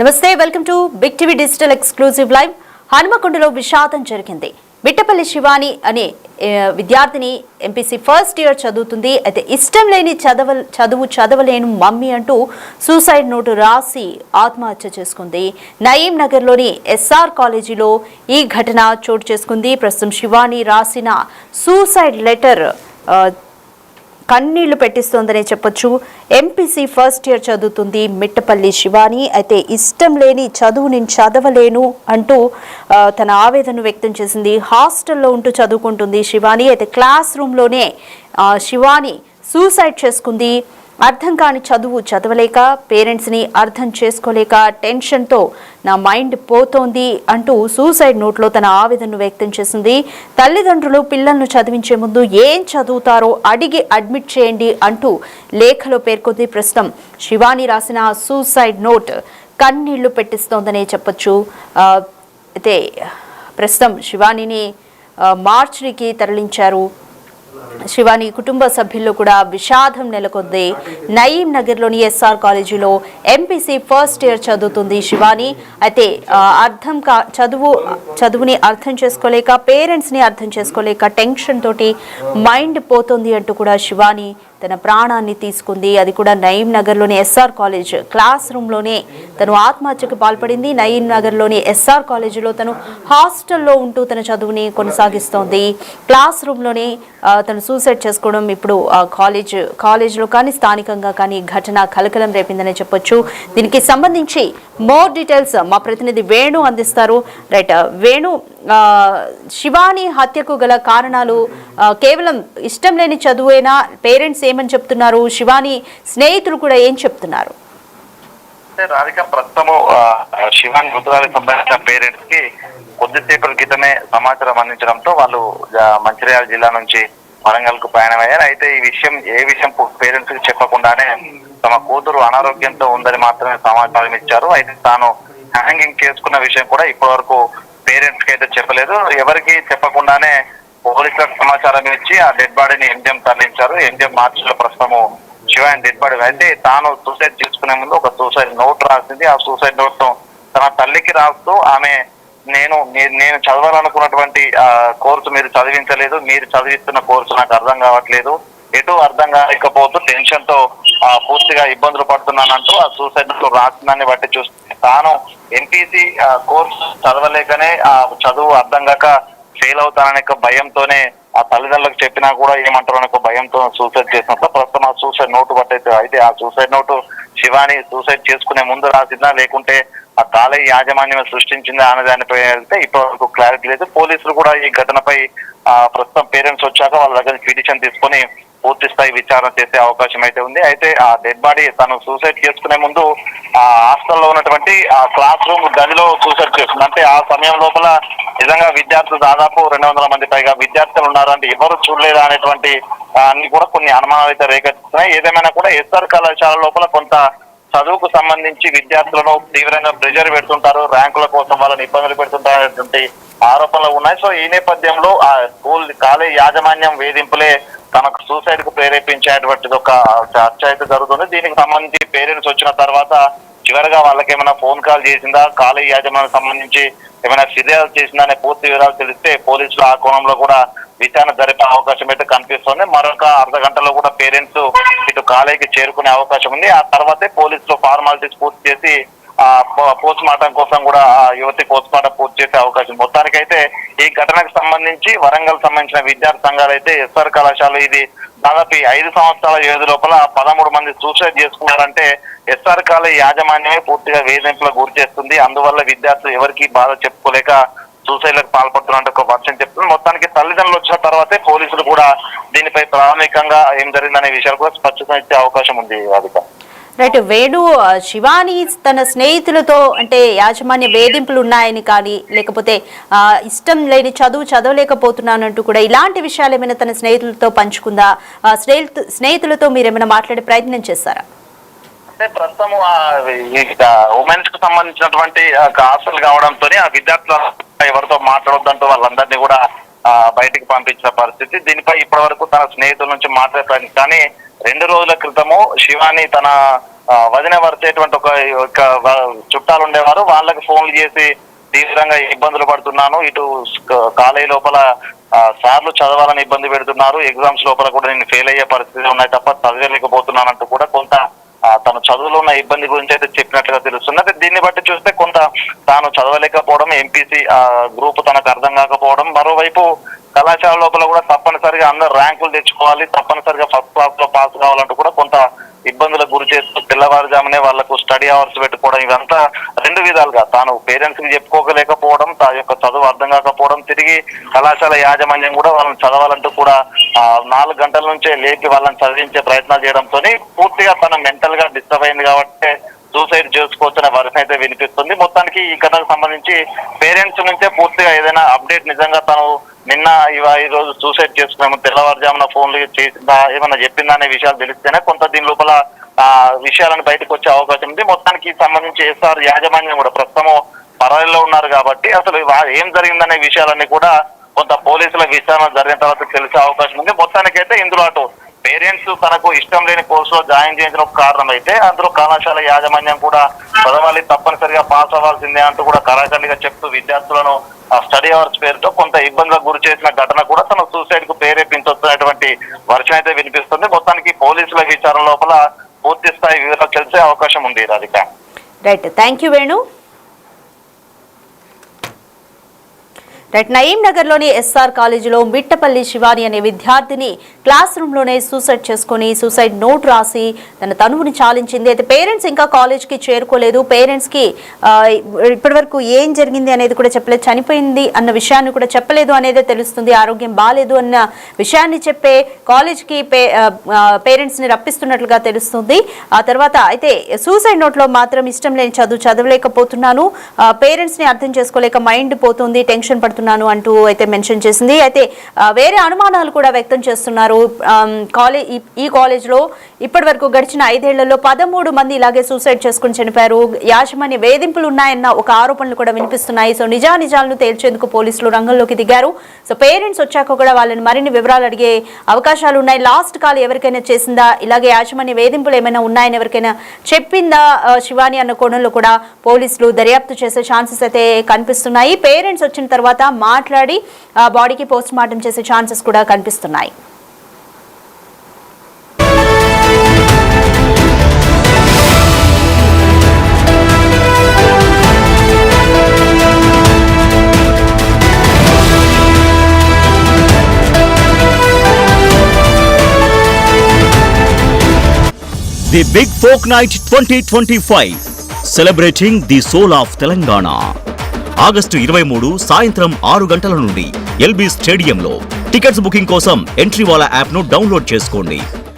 నమస్తే, welcome to big TV digital exclusive live. హనుమకొండలో విషాదం జరిగింది. మిట్టపల్లి శివాని అనే విద్యార్థిని ఎంపీసీ ఫస్ట్ ఇయర్ చదువుతుంది. అయితే ఇష్టం లేని చదువు చదవలేను మమ్మీ అంటూ సూసైడ్ నోటు రాసి ఆత్మహత్య చేసుకుంది. నయీం నగర్లోని ఎస్ఆర్ కాలేజీలో ఈ ఘటన చోటు చేసుకుంది. ప్రస్తుతం శివాని రాసిన సూసైడ్ లెటర్ కన్నీళ్లు పెట్టిస్తోందనే చెప్పొచ్చు. ఎంపీసీ ఫస్ట్ ఇయర్ చదువుతుంది మిట్టపల్లి శివాని. అయితే ఇష్టం లేని చదువు నేను చదవలేను అంటూ తన ఆవేదనను వ్యక్తం చేసింది. హాస్టల్లో ఉంటూ చదువుకుంటుంది శివాని. అయితే క్లాస్ రూమ్లోనే శివాని సూసైడ్ చేసుకుంది. అర్థం కాని చదువు చదవలేక, పేరెంట్స్ని అర్థం చేసుకోలేక టెన్షన్తో నా మైండ్ పోతోంది అంటూ సూసైడ్ నోట్లో తన ఆవేదనను వ్యక్తం చేసింది. తల్లిదండ్రులు పిల్లలను చదివించే ముందు ఏం చదువుతారో అడిగి అడ్మిట్ చేయండి అంటూ లేఖలో పేర్కొంది. ప్రస్తుతం శివాని రాసిన సూసైడ్ నోట్ కన్నీళ్లు పెట్టిస్తోందనే చెప్పొచ్చు. అయితే ప్రస్తుతం శివానిని మార్చికి తరలించారు. శివాని కుటుంబ సభ్యుల్లో కూడా విషాదం నెలకొంది. నయీం నగర్లోని ఎస్ఆర్ కాలేజీలో ఎంపీసీ ఫస్ట్ ఇయర్ చదువుతుంది శివాని. అయితే చదువుని అర్థం చేసుకోలేక, పేరెంట్స్ని అర్థం చేసుకోలేక టెన్షన్ తోటి మైండ్ పోతుంది అంటూ కూడా శివాని తన ప్రాణాన్ని తీసుకుంది. అది కూడా నయీం నగర్లోని ఎస్ఆర్ కాలేజ్ క్లాస్ రూమ్లోనే తను ఆత్మహత్యకు పాల్పడింది. నయీం నగర్లోని ఎస్ఆర్ కాలేజీలో తను హాస్టల్లో ఉంటూ తన చదువుని కొనసాగిస్తోంది. క్లాస్ రూమ్లోనే తను సూసైడ్ చేసుకోవడం ఇప్పుడు కాలేజ్లో కానీ స్థానికంగా కానీ ఘటన కలకలం రేపిందనే చెప్పొచ్చు. దీనికి సంబంధించి మోర్ డీటెయిల్స్ మా ప్రతినిధి వేణు అందిస్తారు. రైట్ వేణు, శివాని హత్యకు గల కారణాలు కేవలం ఇష్టం లేని చదువేనా? పేరెంట్స్ ఏమని చెప్తున్నారు? శివాని స్నేహితులు కూడా ఏం చెప్తున్నారు? రాధిక, ప్రస్తుతము శివాని మృతురాలకు సంబంధించిన పేరెంట్స్ కి కొద్దిసేపటి క్రితమే సమాచారం అందించడంతో వాళ్ళు మంచిర్యాల జిల్లా నుంచి వరంగల్ కు ప్రయాణమయ్యారు. అయితే ఈ విషయం పేరెంట్స్ కి చెప్పకుండానే తమ కూతురు అనారోగ్యంతో ఉందని మాత్రమే సమాచారం ఇచ్చారు. అయితే తాను హ్యాంగింగ్ చేసుకున్న విషయం కూడా ఇప్పటి వరకు పేరెంట్స్ కి అయితే చెప్పలేదు. ఎవరికి చెప్పకుండానే పోలీసులకు సమాచారం ఇచ్చి ఆ డెడ్ బాడీని ఎంజిఎం తరలించారు. ఎంజిఎం మార్చిలో ప్రస్తుతము శివాని డెడ్ బాడీ. అయితే తాను సూసైడ్ చేసుకునే ముందు ఒక సూసైడ్ నోట్ రాసింది. ఆ సూసైడ్ నోట్ ను తన తల్లికి రాస్తూ ఆమె నేను చదవాలనుకున్నటువంటి కోర్సు మీరు చదివించలేదు, మీరు చదివిస్తున్న కోర్సు నాకు అర్థం కావట్లేదు, ఎటు అర్థం కాకపోతూ టెన్షన్ తో పూర్తిగా ఇబ్బందులు పడుతున్నానంటూ ఆ సూసైడ్ నోట్ రాసిందాన్ని బట్టి చూస్తే తాను ఎంపీసీ కోర్సు చదవలేకనే ఆ చదువు అర్థం కాక ఫెయిల్ అవుతాననే భయంతోనే ఆ తల్లిదండ్రులకు చెప్పినా కూడా ఏమంటారు అనే భయంతో సూసైడ్ చేసినట్టు ప్రస్తుతం ఆ సూసైడ్ నోటు పట్టయితే. అయితే ఆ సూసైడ్ నోటు శివాని సూసైడ్ చేసుకునే ముందు రాసిందా లేకుంటే ఆ కాలేజీ యాజమాన్యం సృష్టించిందా అనే దానిపై అయితే ఇప్పటివరకు క్లారిటీ లేదు. పోలీసులు కూడా ఈ ఘటనపై ప్రస్తుతం పేరెంట్స్ వచ్చాక వాళ్ళ దగ్గర పిటిషన్ తీసుకొని పూర్తి స్థాయి విచారణ చేసే అవకాశం అయితే ఉంది. అయితే ఆ డెడ్ బాడీ తను సూసైడ్ చేసుకునే ముందు ఆ హాస్టల్లో ఉన్నటువంటి ఆ క్లాస్ రూమ్ గదిలో సూసైడ్ చేస్తుంది. అంటే ఆ సమయం లోపల నిజంగా విద్యార్థులు దాదాపు 200 మంది పైగా విద్యార్థులు ఉన్నారు అంటే ఎవరు చూడలేదా అనేటువంటి అన్ని కూడా కొన్ని అనుమానాలు అయితే రేకెత్తుతున్నాయి. ఏదేమైనా కూడా ఎస్ఆర్ కళాశాల లోపల కొంత చదువుకు సంబంధించి విద్యార్థులను తీవ్రంగా ప్రెజర్ పెడుతుంటారు, ర్యాంకుల కోసం వాళ్ళని ఇబ్బందులు పెడుతుంటారనేటువంటి ఆరోపణలు ఉన్నాయి. సో ఈ నేపథ్యంలో ఆ స్కూల్ కాలేజ్ యాజమాన్యం వేధింపులే తనకు సూసైడ్ కు ప్రేరేపించేటువంటిది ఒక చర్చ అయితే జరుగుతుంది. దీనికి సంబంధించి పేరెంట్స్ వచ్చిన తర్వాత చివరిగా వాళ్ళకి ఏమైనా ఫోన్ కాల్ చేసిందా, కాలేజ్ యాజమాన్యం సంబంధించి ఏమైనా ఫిర్యాదు చేసిందా అనే పూర్తి వివరాలు తెలిస్తే పోలీసులు ఆ కోణంలో కూడా విచారణ జరిపే అవకాశం అయితే కనిపిస్తుంది. మరొక అర్ధ గంటలో కూడా పేరెంట్స్ ఇటు కాలేజీకి చేరుకునే అవకాశం ఉంది. ఆ తర్వాతే పోలీసులు ఫార్మాలిటీస్ పూర్తి చేసి పోస్ట్ మార్టం కోసం కూడా యువతి పోస్ట్ మార్టం పూర్తి చేసే అవకాశం. మొత్తానికైతే ఈ ఘటనకు సంబంధించి వరంగల్ సంబంధించిన విద్యార్థి సంఘాలు అయితే ఎస్ఆర్ కళాశాల ఇది దాదాపు 5 సంవత్సరాల వ్యవధి లోపల 13 మంది సూసైడ్ చేసుకున్నారంటే ఎస్ఆర్ కాలేజ్ యాజమాన్యమే పూర్తిగా వేధింపులకు గురి చేస్తుంది. అందువల్ల విద్యార్థులు ఎవరికి బాధ చెప్పుకోలేక సూసైడ్లకు పాల్పడుతున్నట్టు ఒక వర్షం చెప్తుంది. మొత్తానికి తల్లిదండ్రులు వచ్చిన తర్వాతే పోలీసులు కూడా దీనిపై ప్రాథమికంగా ఏం జరిగిందనే విషయాలు కూడా స్పష్టత ఇచ్చే అవకాశం ఉంది. రాధిక, రైట్ వేణు, శివాని తన స్నేహితులతో అంటే యాజమాన్య వేధింపులు ఉన్నాయని కానీ లేకపోతే ఇష్టం లేని చదువు చదవలేకపోతున్నానంటూ కూడా ఇలాంటి విషయాలు ఏమైనా తన స్నేహితులతో పంచుకుందా? స్నేహితులతో మీరు ఏమైనా మాట్లాడే ప్రయత్నం చేస్తారా? అంటే ప్రస్తుతం ఉమెన్స్ కు సంబంధించినటువంటి హాస్టల్ కావడంతో ఆ విద్యార్థులు ఎవరితో మాట్లాడొద్దంటూ వాళ్ళందరినీ కూడా బయటికి పంపించిన పరిస్థితి. దీనిపై ఇప్పటి వరకు తన స్నేహితుల నుంచి మాట్లాడే కానీ 2 రోజుల క్రితము శివాని తన వదిన వరిచేటువంటి ఒక చుట్టాలు ఉండేవారు. వాళ్ళకి ఫోన్లు చేసి తీవ్రంగా ఇబ్బందులు పడుతున్నాను, ఇటు కాలేజీ లోపల సార్లు చదవాలని ఇబ్బంది పెడుతున్నారు, ఎగ్జామ్స్ లోపల కూడా నేను ఫెయిల్ అయ్యే పరిస్థితి ఉన్నాయి తప్ప చదవలేకపోతున్నానంటూ కూడా కొంత తన చదువులో ఉన్న ఇబ్బంది గురించి అయితే చెప్పినట్లుగా తెలుస్తుంది. దీన్ని బట్టి చూస్తే కొంత తాను చదవలేకపోవడం, ఎంపీసీ గ్రూప్ తనకు అర్థం కాకపోవడం, మరోవైపు కళాశాల లోపల కూడా తప్పనిసరిగా అందరు ర్యాంకులు తెచ్చుకోవాలి, తప్పనిసరిగా ఫస్ట్ క్లాస్ లో పాస్ కావాలంటూ కూడా కొంత ఇబ్బందులకు గురి చేస్తూ తెల్లవారుజామునే వాళ్లకు స్టడీ అవర్స్ పెట్టుకోవడం, ఇదంతా రెండు విధాలుగా తాను పేరెంట్స్ కి చెప్పుకోలేకపోవడం, తా యొక్క చదువు అర్థం కాకపోవడం, తిరిగి కళాశాల యాజమాన్యం కూడా వాళ్ళని చదవాలంటూ కూడా 4 గంటల నుంచే లేపి వాళ్ళని చదివించే ప్రయత్నాలు చేయడంతో పూర్తిగా తను మెంటల్ గా డిస్టర్బ్ అయింది కాబట్టి సూసైడ్ చేసుకోవచ్చనే వర్షన్ అయితే వినిపిస్తుంది. మొత్తానికి ఈ ఘటనకు సంబంధించి పేరెంట్స్ నుంచే పూర్తిగా ఏదైనా అప్డేట్ నిజంగా తను నిన్న ఈ రోజు సూసైడ్ చేసుకున్నాము, తెల్లవారుజామున ఫోన్లు చేసిందా, ఏమన్నా చెప్పిందా అనే విషయాలు తెలిస్తేనే కొంత దీని లోపల విషయాలను బయటకు వచ్చే అవకాశం ఉంది. మొత్తానికి సంబంధించి ఎస్ఆర్ యాజమాన్యం కూడా ప్రస్తుతం పరారీలో ఉన్నారు కాబట్టి అసలు ఏం జరిగిందనే విషయాలన్నీ కూడా కొంత పోలీసుల విచారణ జరిగిన తర్వాత తెలిసే అవకాశం ఉంది. మొత్తానికైతే ఇందులో అటు పేరెంట్స్ తనకు ఇష్టం లేని కోర్సులో జాయిన్ చేసిన ఒక కారణం అయితే అందులో కళాశాల యాజమాన్యం కూడా చదవాలి, తప్పనిసరిగా పాస్ అవ్వాల్సిందే అంటూ కూడా కరాఖండిగా చెప్తూ విద్యార్థులను స్టడీ అవర్స్ పేరుతో కొంత ఇబ్బందులకు గురి చేసిన ఘటన కూడా తన సూసైడ్ కు ప్రేరేపించొస్తున్నటువంటి వర్షం అయితే వినిపిస్తుంది. మొత్తానికి పోలీసుల విచారణ లోపల పూర్తి స్థాయి వివరాలు తెలిసే అవకాశం ఉంది. Radhika. Right, thank you Venu. Right, Nayeem నగర్లోని ఎస్ఆర్ కాలేజీలో మిట్టపల్లి శివాని అనే విద్యార్థిని క్లాస్ రూమ్లోనే సూసైడ్ చేసుకుని సూసైడ్ నోట్ రాసి తన తనువుని చాలించింది. అయితే పేరెంట్స్ ఇంకా కాలేజ్కి చేరుకోలేదు, పేరెంట్స్కి ఇప్పటివరకు ఏం జరిగింది అనేది కూడా చెప్పలేదు, చనిపోయింది అన్న విషయాన్ని కూడా చెప్పలేదు అనేది తెలుస్తుంది. ఆరోగ్యం బాగాలేదు అన్న విషయాన్ని చెప్పే కాలేజ్కి పేరెంట్స్ని రప్పిస్తున్నట్లుగా తెలుస్తుంది. ఆ తర్వాత అయితే సూసైడ్ నోట్లో మాత్రం ఇష్టం లేని చదువు చదవలేకపోతున్నాను, పేరెంట్స్ని అర్థం చేసుకోలేక మైండ్ పోతుంది, టెన్షన్ పడుతుంది అంటూ అయితే మెన్షన్ చేసింది. అయితే వేరే అనుమానాలు కూడా వ్యక్తం చేస్తున్నారు. ఈ కాలేజ్లో ఇప్పటి వరకు గడిచిన 5 ఏళ్లలో 13 మంది ఇలాగే సూసైడ్ చేసుకుని చనిపోయారు, యాజమాన్య వేధింపులు ఉన్నాయన్న ఒక ఆరోపణలు కూడా వినిపిస్తున్నాయి. సో నిజాలను తేల్చేందుకు పోలీసులు రంగంలోకి దిగారు. సో పేరెంట్స్ వచ్చాక కూడా వాళ్ళని మరిన్ని వివరాలు అడిగే అవకాశాలు ఉన్నాయి. లాస్ట్ కాల్ ఎవరికైనా చేసిందా, ఇలాగే యాజమాన్య వేధింపులు ఏమైనా ఉన్నాయని ఎవరికైనా చెప్పిందా శివాని అన్న కోణంలో కూడా పోలీసులు దర్యాప్తు చేసే ఛాన్సెస్ అయితే కనిపిస్తున్నాయి. పేరెంట్స్ వచ్చిన తర్వాత మాట్లాడి బాడీకి పోస్ట్ మార్టం చేసే ఛాన్సెస్ కూడా కనిపిస్తున్నాయి. The Big Folk Night 2025 celebrating the soul of Telangana. August 23 సాయంత్రం 6 గంటల నుండి ఎల్బీ స్టేడియంలో. టికెట్స్ బుకింగ్ కోసం ఎంట్రీవాలా యాప్ను డౌన్లోడ్ చేసుకోండి.